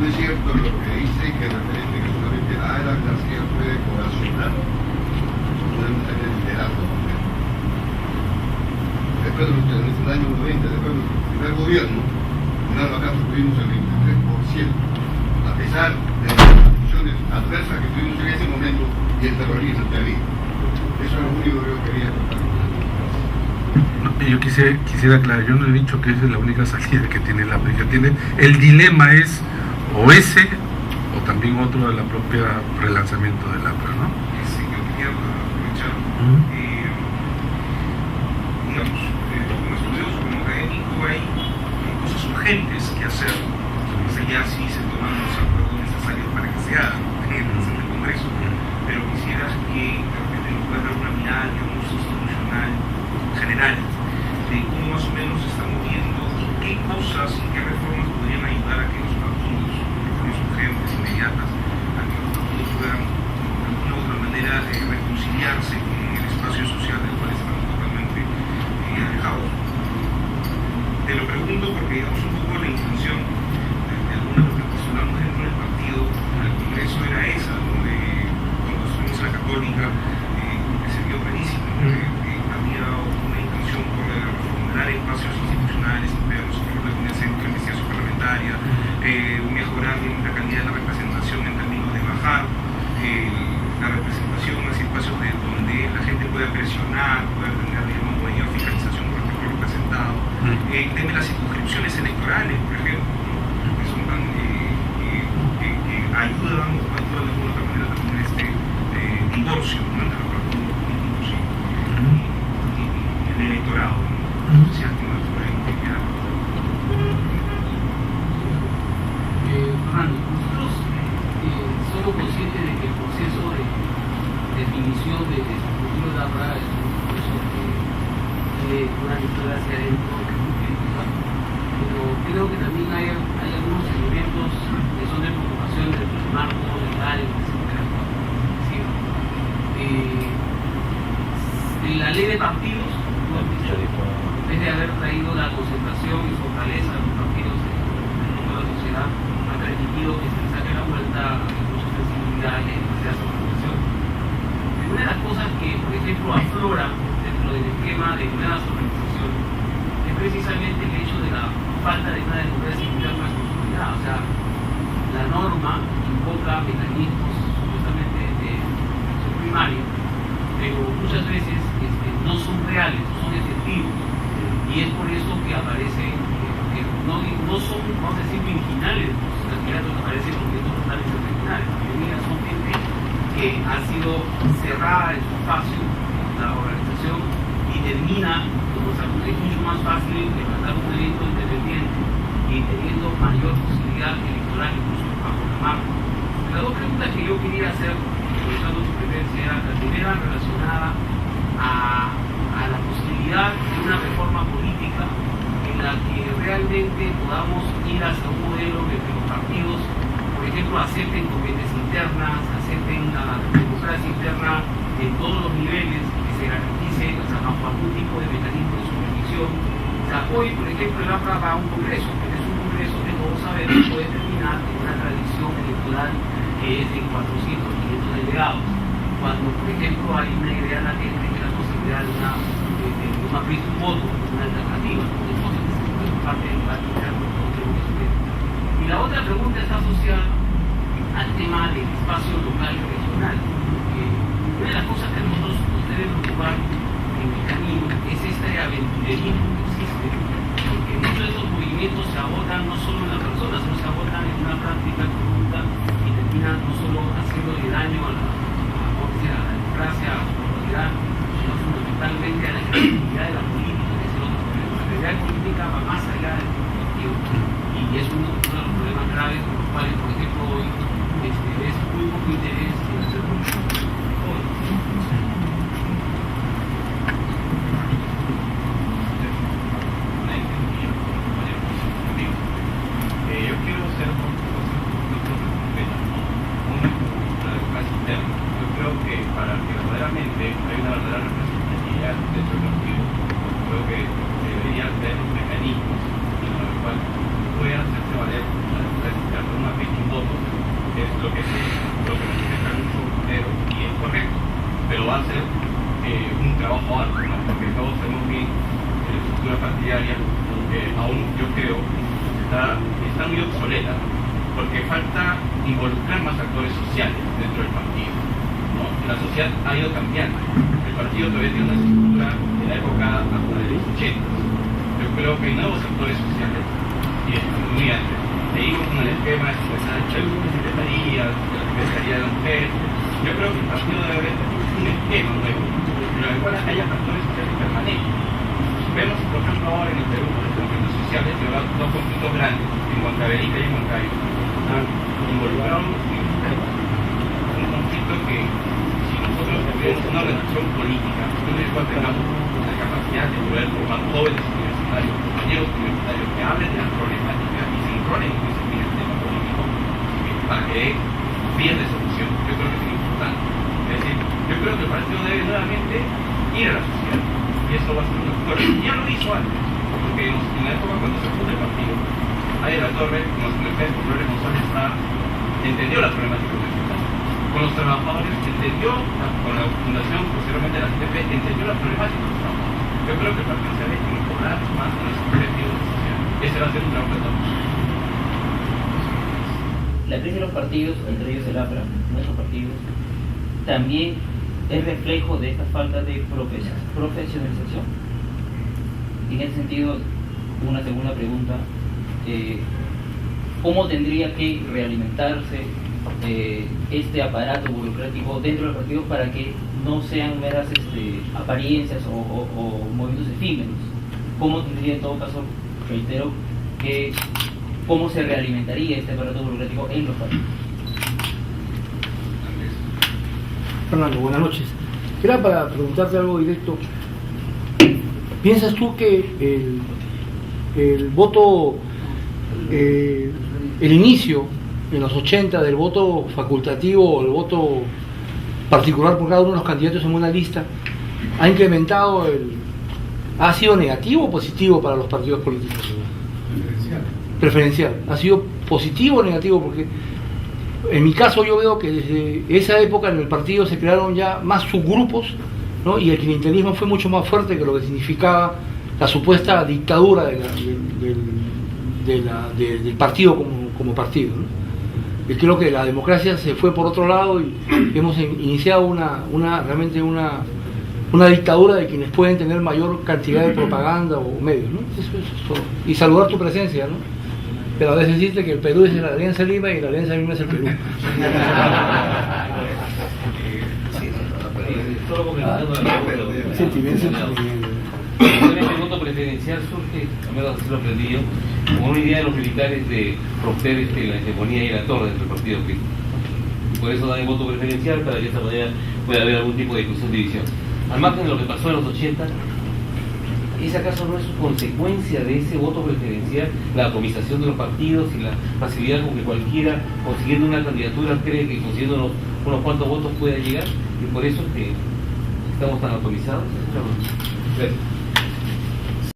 es cierto lo que dice, que referente que solamente la ALA García puede coaccionar, podemos tener liderazgo. Después de los años 90, después del primer gobierno, en Alba tuvimos el 23%, a pesar de las condiciones adversas que tuvimos en ese momento y el terrorismo que había. Eso es lo único que yo quería contar. No, yo quisiera aclarar, yo no he dicho que esa es la única salida que tiene la África. El dilema es o ese o también otro de la propia relanzamiento del APRA, ¿no? Sí, yo quería aprovechar, digamos, como estudioso, como académico, hay cosas urgentes que hacer. Ya sí se toman los acuerdos necesarios para que se hagan en el Congreso, pero quisiera que de repente nos pueda dar una mirada, digamos, institucional general de cómo más o menos se estamos viendo y qué cosas y qué reformas podrían ayudar a que los partidos, reformas urgentes, inmediatas, a que los partidos puedan de alguna u otra manera reconciliarse con el espacio social del cual estamos totalmente alejados. Te lo pregunto porque, digamos, un poco la intención de algunos de los que postulamos dentro del partido al Congreso era esa, ¿no? Cuando estuvimos en la Católica, que se vio clarísimo, había una intención por reformular espacios institucionales internos, por ejemplo, el centro de investigación parlamentaria, mejorar la calidad de la representación en términos de bajar la representación hacia espacios donde la gente pueda presionar, pueda tener, digamos, mayor fiscalización por el pueblo representado. El tema de las circunscripciones electorales, por ejemplo, ¿no? Que son tan que ayudan de alguna otra manera también a este divorcio, ¿no? Entre los partidos políticos y el electorado, ¿no? No sé si alguien más por ahí que quiera. Fernando, nosotros somos conscientes de que el proceso de definición de futuro de la APRA es un proceso que tiene una lectura hacia adentro, pero creo que también hay algunos elementos que son de preocupación del marco legal en que se interactúa. Es decir, en la ley de partidos, en vez de haber traído la concentración y fortaleza de los partidos en toda la sociedad, ha permitido que se saque la vuelta a recursos de sensibilidad y demasiadas organización. Una de las cosas que, por ejemplo, aflora dentro del esquema de nuevas organizaciones es precisamente el hecho de la falta de una democracia interna consolidada. O sea, la norma invoca mecanismos supuestamente de acción primaria, pero muchas veces no son reales, no son efectivos, y es por eso que aparecen, que no son, vamos a decir, originales los candidatos que aparecen en proyectos totales originales. La mayoría son gente que ha sido cerrada en su espacio, la organización, y termina, como sabemos, es mucho más fácil levantar un evento independiente y teniendo mayor posibilidad electoral incluso bajo la marca. Las dos preguntas que yo quería hacer, aprovechando su presencia, era la primera relacionada a la posibilidad de una reforma política en la que realmente podamos ir hacia un modelo en el que los partidos, por ejemplo, acepten corrientes internas, acepten la democracia interna en todos los niveles, que se garantice, o sea, bajo algún tipo de mecanismo de supervisión. O sea, hoy, por ejemplo, el APRA va a un congreso, pero es un congreso que todos sabemos puede terminar en una tradición electoral que es de 400, 500 delegados. Cuando, por ejemplo, hay una idea latente que la posibilidad de una prisa un voto, una alternativa, de cosas que se pueden parte del debate interno que no tenemos que ver. Y la otra pregunta está asociada al tema del espacio local y regional. Una de las cosas que a nosotros nos debe preocupar en el camino es este aventurerismo que existe, porque muchos de estos movimientos se agotan no solo en las personas, sino se agotan en una práctica corrupta y terminan no solo haciéndole daño a la democracia, a la pluralidad, sino fundamentalmente a la credibilidad de la política, que es el otro problema. La credibilidad política va más allá del objetivo y es uno de los problemas graves por los cuales, por ejemplo, hoy es muy poco interés en hacer política. Yo quiero hacer dos cosas concretas, ¿no? Una, la democracia interna. Yo creo que para que verdaderamente haya una verdadera representatividad dentro del partido, creo que debería haber mecanismos en los cuales puedan hacerse valer la democracia interna, una pequeña lo que maneja mucho Montero, y es correcto, pero va a ser un trabajo arduo, ¿no? Porque todos sabemos bien que la estructura partidaria aún, yo creo, está muy obsoleta, porque falta involucrar más actores sociales dentro del partido, ¿no? La sociedad ha ido cambiando, el partido todavía tiene una estructura de la época de los 80. Yo creo que hay nuevos actores sociales, y es muy antes. Seguimos con el esquema de secretaría de la mujer. Yo creo que el partido debe haber un esquema nuevo, en el cual haya actores sociales permanentes. Vemos, por ejemplo, ahora en el Perú, los conflictos sociales, que habrá dos conflictos grandes, en Huancavelica y en Huancayo. Involucraron un conflicto que, si nosotros tuviéramos una organización política, nosotros tengamos la capacidad de poder formar jóvenes universitarios, compañeros universitarios que hablen de las problemáticas y se enrolen en ese tema político para que dé vías de solución. Yo creo que es importante. Es decir, yo creo que el partido debe nuevamente ir a la sociedad, y eso va a ser una historia. Ya lo hizo antes, porque en la época cuando se funda el partido, ahí de la Torre, con los colegios Flores González entendió la problemática de la con los trabajadores, entendió, con la fundación, posteriormente la CTP, entendió la problemática de los trabajadores. Yo creo que el partido se debe incorporar más a los objetivos de la sociedad. Ese va a ser un trabajo de todos. La crisis de los partidos, entre ellos el APRA, nuestros partidos, también es reflejo de esta falta de profesionalización. Y en ese sentido, una segunda pregunta, ¿cómo tendría que realimentarse este aparato burocrático dentro del partido para que no sean meras apariencias o movimientos efímeros? ¿Cómo tendría en todo caso, reitero, que cómo se realimentaría este aparato burocrático en los partidos? Fernando, buenas noches. Era para preguntarte algo directo. ¿Piensas tú que el voto, el inicio en los 80 del voto facultativo o el voto particular por cada uno de los candidatos en una lista ha incrementado ha sido negativo o positivo para los partidos políticos? Preferencial. ¿Ha sido positivo o negativo? Porque en mi caso yo veo que desde esa época en el partido se crearon ya más subgrupos, ¿no? Y el clientelismo fue mucho más fuerte que lo que significaba la supuesta dictadura del partido como partido, ¿no? Y creo que la democracia se fue por otro lado y hemos iniciado realmente una dictadura de quienes pueden tener mayor cantidad de propaganda o medios, ¿no? Eso es todo. Y saludar tu presencia, ¿no? Pero a veces decirte que el Perú es la Alianza Lima y la Alianza Lima es el Perú. Solo complementando el voto preferencial surge, al menos así lo aprendí yo, como una idea de los militares de romper la hegemonía y la torre entre el partido político. Por eso dan el voto preferencial, para que de esta manera pueda haber algún tipo de discusión de división. Al margen de lo que pasó en los 80, ¿es acaso no es consecuencia de ese voto preferencial la atomización de los partidos y la facilidad con que cualquiera, consiguiendo una candidatura, cree que consiguiendo unos cuantos votos pueda llegar? Y por eso es que estamos tan atomizados. Gracias.